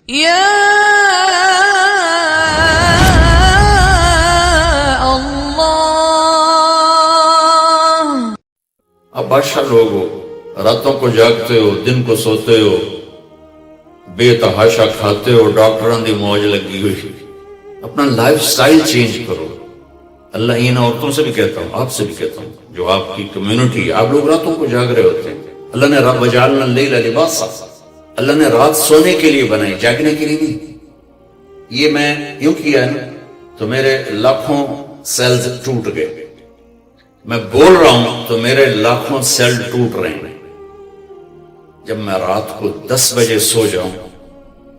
یا اللہ. اب بادشاہ لوگ ہو، راتوں کو جاگتے ہو، دن کو سوتے ہو، بے تحاشا کھاتے ہو، ڈاکٹروں دی موج لگی ہوئی. اپنا لائف سٹائل چینج کرو. اللہ ان عورتوں سے بھی کہتا ہوں، آپ سے بھی کہتا ہوں، جو آپ کی کمیونٹی، آپ لوگ راتوں کو جاگ رہے ہوتے ہیں. اللہ نے رب وجعلنا اللیل لباسا، اللہ نے رات سونے کے لیے بنائی، جاگنے کے لیے نہیں. یہ میں یوں کیا ہے نا تو میرے لاکھوں سیلز ٹوٹ گئے. میں بول رہا ہوں تو میرے لاکھوں سیل ٹوٹ رہے ہیں. جب میں رات کو 10 بجے سو جاؤں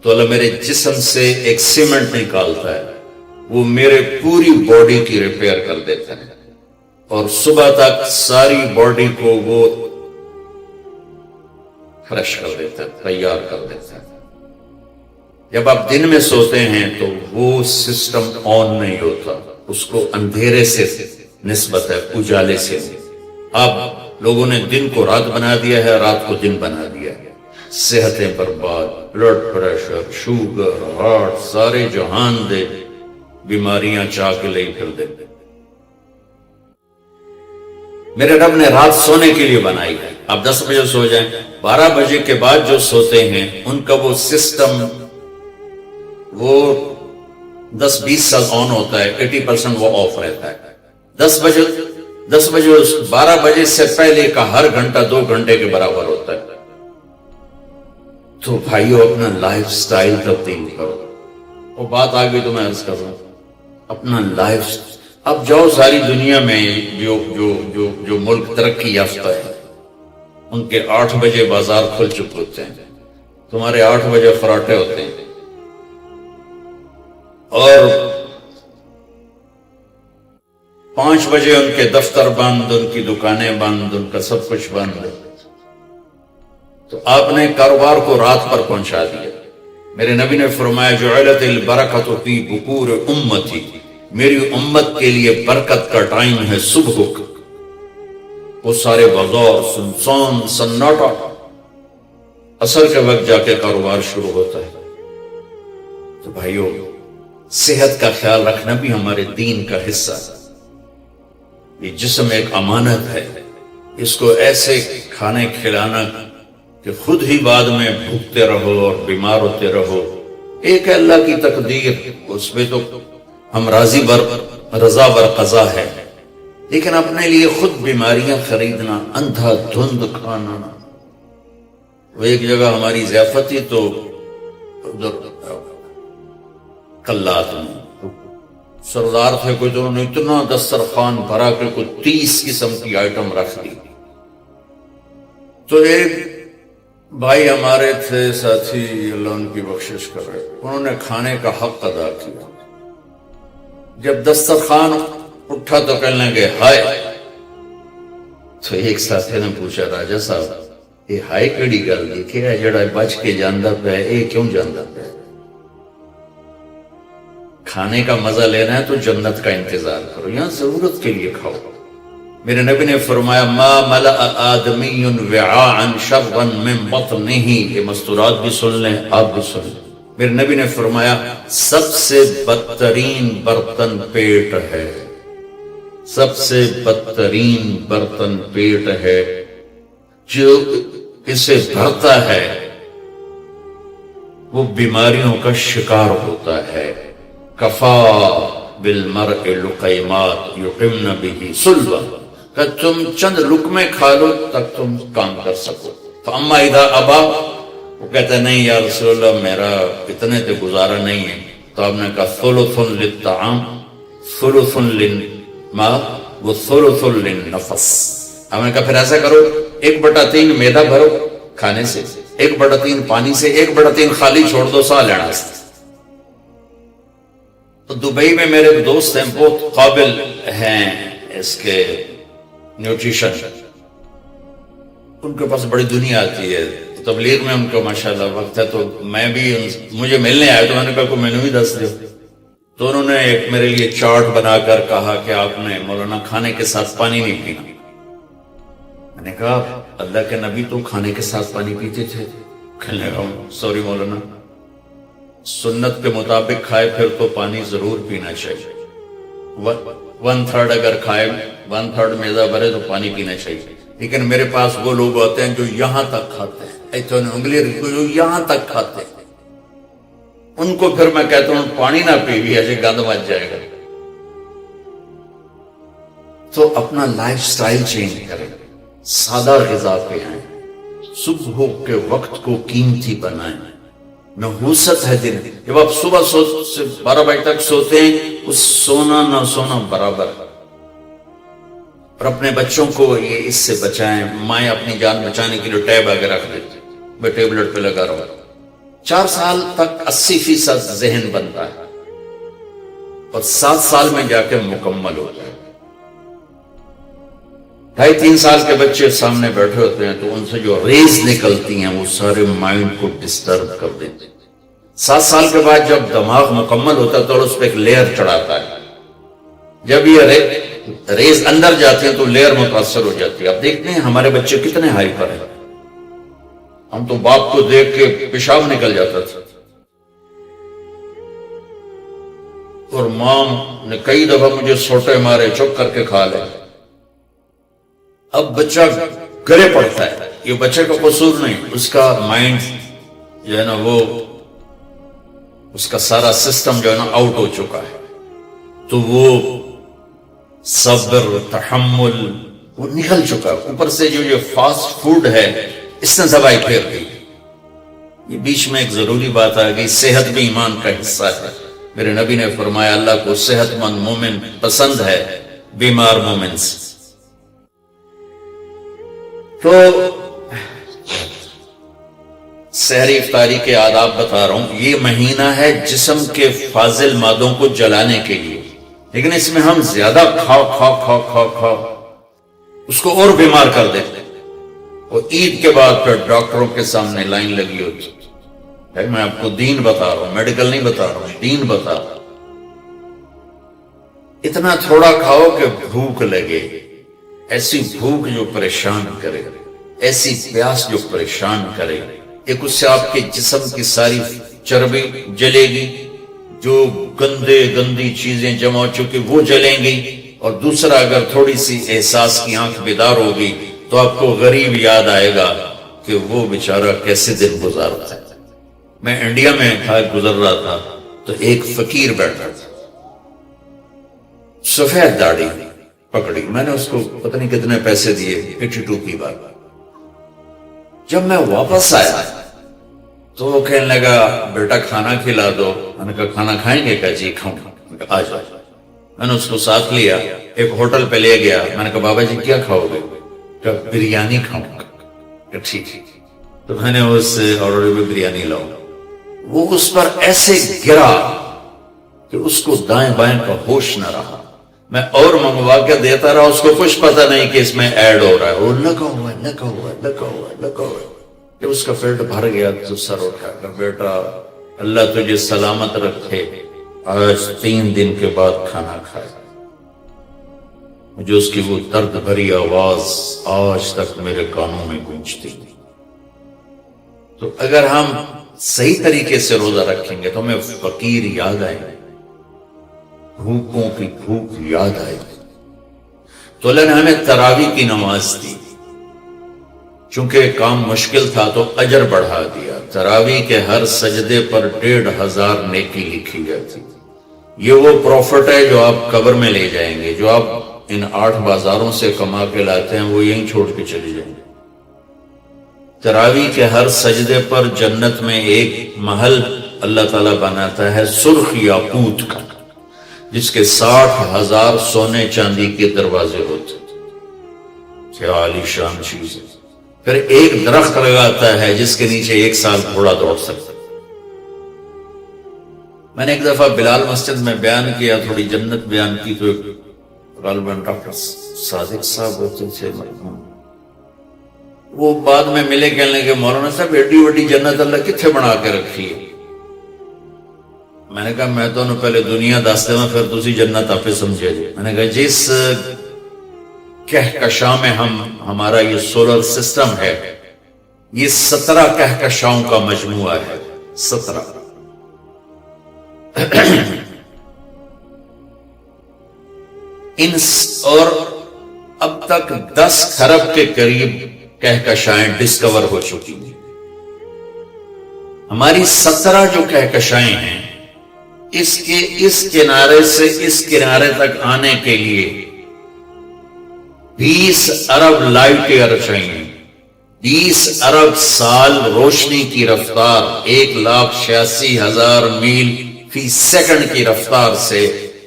تو اللہ میرے جسم سے ایک سیمنٹ نکالتا ہے، وہ میرے پوری باڈی کی ریپیئر کر دیتا ہے، اور صبح تک ساری باڈی کو وہ فریش کر دیتا ہے، تیار کر دیتا ہے. جب آپ دن میں سوتے ہیں تو وہ سسٹم آن نہیں ہوتا، اس کو اندھیرے سے نسبت ہے، اجالے سے. اب لوگوں نے دن کو رات بنا دیا ہے، رات کو دن بنا دیا ہے. صحتیں برباد، بلڈ پریشر، شوگر، ہارٹ، سارے جہان دے بیماریاں چاہ کے لے پھر دے. میرے رب نے رات سونے کے لیے بنائی ہے. آپ 10 بجے سو جائیں، 12 بجے کے بعد جو سوتے ہیں ان کا وہ سسٹم وہ 10-20 سال آن ہوتا ہے، 80% وہ آف رہتا ہے. 10 بجے 12 بجے سے پہلے کا ہر گھنٹہ 2 گھنٹے کے برابر ہوتا ہے. تو بھائیو اپنا لائف سٹائل تبدیل کرو. وہ بات آگے تو میں عرض کر رہا ہوں، اپنا لائف. اب جاؤ ساری دنیا میں جو ملک ترقی یافتہ ہے ان کے 8 بجے بازار کھل چکے ہوتے ہیں، تمہارے 8 بجے فراٹے ہوتے ہیں، اور 5 بجے ان کے دفتر بند، ان کی دکانیں بند، ان کا سب کچھ بند. تو آپ نے کاروبار کو رات پر پہنچا دیا. میرے نبی نے فرمایا جعلت البرکۃ فی بکور امتی، میری امت کے لیے برکت کا ٹائم ہے صبح کا. وہ سارے بازار سنسان سناٹا، عصر کے وقت جا کے کاروبار شروع ہوتا ہے. تو بھائیو صحت کا خیال رکھنا بھی ہمارے دین کا حصہ ہے. یہ جسم ایک امانت ہے، اس کو ایسے کھانے کھلانا کہ خود ہی بعد میں بھوکتے رہو اور بیمار ہوتے رہو. ایک ہے اللہ کی تقدیر، اس پہ تو ہم رضا بر قضا ہے، لیکن اپنے لیے خود بیماریاں خریدنا، اندھا دھند کھانا. وہ ایک جگہ ہماری ضیافت تھی تو کلات میں سردار تھے کوئی، تو انہوں نے اتنا دسترخوان بھرا کہ کوئی 30 قسم کی آئٹم رکھ دی. تو ایک بھائی ہمارے تھے ساتھی، اللہ ان کی بخشش کرے، انہوں نے کھانے کا حق ادا کیا. جب دسترخوان اٹھا تو کہنے لگے ہائے. تو ایک ساتھی نے پوچھا راجا صاحب یہ ہائے کیڑی گل دیکھے ہے جڑا بچ کے جاندہ پہ یہ کیوں جاندہ پہ؟ کھانے کا مزہ لینا ہے تو جنت کا انتظار کرو، یہاں ضرورت کے لیے کھاؤ. میرے نبی نے فرمایا ما ملأ آدمی وعاء شرا من بطنہ، یہ مستورات بھی سن لیں، آپ بھی سن لیں. میرے نبی نے فرمایا سب سے بدترین برتن پیٹ ہے، سب سے بدترین برتن پیٹ ہے. جو اسے بھرتا ہے وہ بیماریوں کا شکار ہوتا ہے. کفا بالمرء لقیمات یقمن بہ صلبہ، کہ تم چند لقمے کھا لو تک تم کام کر سکو. فاما اذا ابا، وہ کہتا ہے نہیں یا رسول اللہ میرا اتنے تے گزارا نہیں ہے. تو آپ نے کہا ثلث للطعام ثلث للماء وثلث للنفس. آپ نے کہا پھر ایسا کرو 1/3 میدا بھرو کھانے سے، 1/3 پانی سے، 1/3 خالی چھوڑ دو سا لینا سے. تو دبئی میں میرے دوست ہیں، بہت قابل ہیں اس کے نیوٹریشن، ان کے پاس بڑی دنیا آتی ہے تبلیغ میں، ان کو ماشاءاللہ وقت ہے. تو میں بھی مجھے ملنے آیا تو میں نے کہا کو مینو بھی دس دو. تو انہوں نے ایک میرے لیے چارٹ بنا کر کہا کہ آپ نے مولانا کھانے کے ساتھ پانی نہیں پینا. میں نے کہا اللہ کے نبی تو کھانے کے ساتھ پانی پیتے تھے. کہنے لگا سوری مولانا سنت کے مطابق کھائے پھر تو پانی ضرور پینا چاہیے. 1/3 اگر کھائے 1/3 میزہ بھرے تو پانی پینا چاہیے. لیکن میرے پاس وہ لوگ ہوتے ہیں جو یہاں تک کھاتے ہیں, ایتھے انگلی رکھو جو یہاں تک کھاتے ہیں, ان کو پھر میں کہتا ہوں پانی نہ پیوی ایسے گند مچ جائے گا. تو اپنا لائف سٹائل چینج کریں, سادہ غذا پہ آئیں, صبح کے وقت کو قیمتی بنائیں. نحوست ہے دن, جب آپ صبح سے 12 بجے تک سوتے ہیں اس سونا نہ سونا برابر. اور اپنے بچوں کو یہ اس سے بچائیں. مائیں اپنی جان بچانے کے لیے ٹیب آگے رکھ دیتے, میں ٹیبلٹ پہ لگا رہا ہوں. 4 سال تک 80% ذہن بنتا ہے اور 7 سال میں جا کے مکمل ہوتا ہے. 2.5-3 سال کے بچے سامنے بیٹھے ہوتے ہیں تو ان سے جو ریز نکلتی ہیں وہ سارے مائنڈ کو ڈسٹرب کر دیتے ہیں. 7 سال کے بعد جب دماغ مکمل ہوتا ہے تو اس پہ ایک لیئر چڑھاتا ہے. جب یہ ریز اندر جاتی ہیں تو لیئر متاثر ہو جاتی ہے. اب دیکھتے ہیں ہمارے بچے کتنے ہائپر ہیں. ہم تو باپ کو دیکھ کے پیشاب نکل جاتا تھا, اور ماں نے کئی دفعہ مجھے سوٹے مارے, چپ کر کے کھا لے. اب بچہ گرے پڑتا ہے, یہ بچے کا قصور نہیں, اس کا مائنڈ جو ہے نا وہ اس کا سارا سسٹم جو ہے نا آؤٹ ہو چکا ہے. تو وہ صبر تحمل وہ نکل چکا ہے. اوپر سے جو یہ فاسٹ فوڈ ہے اس نے دبائی پھیر دی. یہ بیچ میں ایک ضروری بات آ گئی, صحت بھی ایمان کا حصہ ہے. میرے نبی نے فرمایا اللہ کو صحت مند مومن پسند ہے بیمار مومن سے. تو سحری افطاری کے آداب بتا رہا ہوں. یہ مہینہ ہے جسم کے فاضل مادوں کو جلانے کے لیے, لیکن اس میں ہم زیادہ کھاؤ اس کو اور بیمار کر دیتے. اور عید کے بعد پھر ڈاکٹروں کے سامنے لائن لگی ہوتی ہے. میں آپ کو دین بتا رہا ہوں, میڈیکل نہیں بتا رہا ہوں, دین بتا رہا ہوں. اتنا تھوڑا کھاؤ کہ بھوک لگے, ایسی بھوک جو پریشان کرے, ایسی پیاس جو پریشان کرے. ایک اس سے آپ کے جسم کی ساری چربی جلے گی, جو گندی چیزیں جمع ہو چکی وہ جلیں گی. اور دوسرا اگر تھوڑی سی احساس کی آنکھ بیدار ہوگی تو آپ کو غریب یاد آئے گا کہ وہ بیچارہ کیسے دن گزارتا ہے. میں انڈیا میں گزر رہا تھا تو ایک فقیر بیٹھا تھا, سفید داڑھی پکڑی. میں نے اس کو پتہ نہیں کتنے پیسے دیے, 82 کی بات. جب میں واپس آیا تو وہ کہنے لگا بیٹا کھانا کھلا دو. میں نے کہا کھانا کھائیں گے؟ کہا جی کھاؤں. آ جاؤ. میں نے اس کو ساتھ لیا, ایک ہوٹل پہ لے گیا. میں نے کہا بابا جی کیا کھاؤ گے؟ کہا بریانی کھاؤں گا. ٹھیک. تو میں نے اس سے آرڈر میں بریانی لاؤں. وہ اس پر ایسے گرا کہ اس کو دائیں بائیں کا ہوش نہ رہا. میں اور منگوا کے دیتا رہا, اس کو کچھ پتہ نہیں کہ اس میں ایڈ ہو رہا ہے. وہ لگا ہوا ہے. جب اس کا پیٹ بھر گیا تو سر اٹھا کر بیٹا اللہ تجھے سلامت رکھے, آج 3 دن کے بعد کھانا کھائے. مجھے اس کی وہ درد بھری آواز آج تک میرے کانوں میں گونجتی. تو اگر ہم صحیح طریقے سے روزہ رکھیں گے تو ہمیں فقیر یاد آئیں گے, بھوکوں کی بھوک یاد آئے گی. تو اللہ نے ہمیں تراویح کی نماز دی. چونکہ کام مشکل تھا تو اجر بڑھا دیا. تراویح کے ہر سجدے پر 1,500 نیکی لکھی جاتی. یہ وہ پروفٹ ہے جو آپ قبر میں لے جائیں گے. جو آپ ان 8 بازاروں سے کما کے لاتے ہیں وہ یہیں چھوڑ کے چلے جائیں گے. تراویح کے ہر سجدے پر جنت میں ایک محل اللہ تعالیٰ بناتا ہے سرخ یاقوت کا, جس کے 60,000 سونے چاندی کے دروازے ہوتے. کیا عالی شان چیز ہے. پھر ایک درخت لگاتا ہے جس کے نیچے 1 سال گھوڑا دوڑ سکتا. میں نے ایک دفعہ بلال مسجد میں بیان کیا, تھوڑی جنت بیان کی, تو غالباً ڈاکٹر صادق صاحب ہوتے تھے مرحوم, وہ بعد میں ملے, کہنے لگے مولانا صاحب ایڈی وڈی جنت اللہ کتنے بنا کے رکھی ہے. میں نے کہا میں تو پہلے دنیا دستے میں پھر دوسری جنت آپ سمجھے جی. میں نے کہا جس کہکشاں میں ہمارا یہ سولر سسٹم ہے, یہ 17 کہکشاؤں کا مجموعہ ہے. 17 اور اب تک 10 کھرب کے قریب کہکشائیں ڈسکور ہو چکی ہیں. ہماری 17 جو کہکشائیں ہیں اس کے اس کنارے سے اس کنارے تک آنے کے لیے 20 ارب لائٹ ایئر چاہیے. 20 ارب سال روشنی کی رفتار 1,86,000 میل فی سیکنڈ کی رفتار سے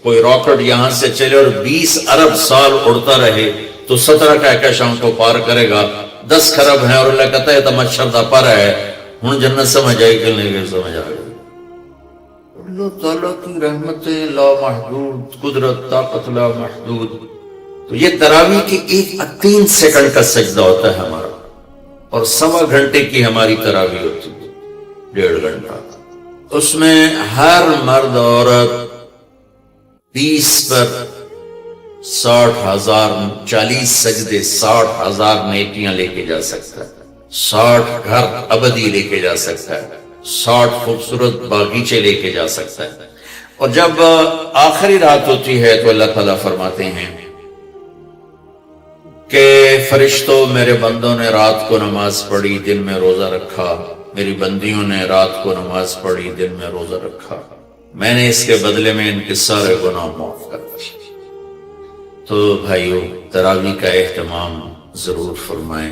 کوئی راکٹ یہاں سے چلے اور 20 ارب سال اڑتا رہے تو 17 کہکشاؤں کو پار کرے گا. 10 کھرب ہیں اور اللہ کہتا ہے تو مچھر دا پر ہے. ہن جنت سمجھ آئی کہ نہیں سمجھ آ گئی. اللہ تعالیٰ کی رحمتیں لا محدود، قدرت طاقت لا محدود. تو یہ تراویح کی 3 سیکنڈ کا سجدہ ہوتا ہے ہمارا، اور 1.25 گھنٹے کی ہماری تراویح ہوتی ہے، 1.5 گھنٹہ. اس میں ہر مرد عورت 20 پر 60,000 40 سجدے 60,000 نیکیاں لے کے جا سکتا ہے، 60 گھر ابدی لے کے جا سکتا ہے، 60 خوبصورت باغیچے لے کے جا سکتا ہے. اور جب آخری رات ہوتی ہے تو اللہ تعالیٰ فرماتے ہیں کہ فرشتوں میرے بندوں نے رات کو نماز پڑھی، دن میں روزہ رکھا. میری بندیوں نے رات کو نماز پڑھی، دن میں روزہ رکھا. میں نے اس کے بدلے میں ان کے سارے گناہ معاف کر دیے. تو بھائیو، تراویح کا اہتمام ضرور فرمائیں.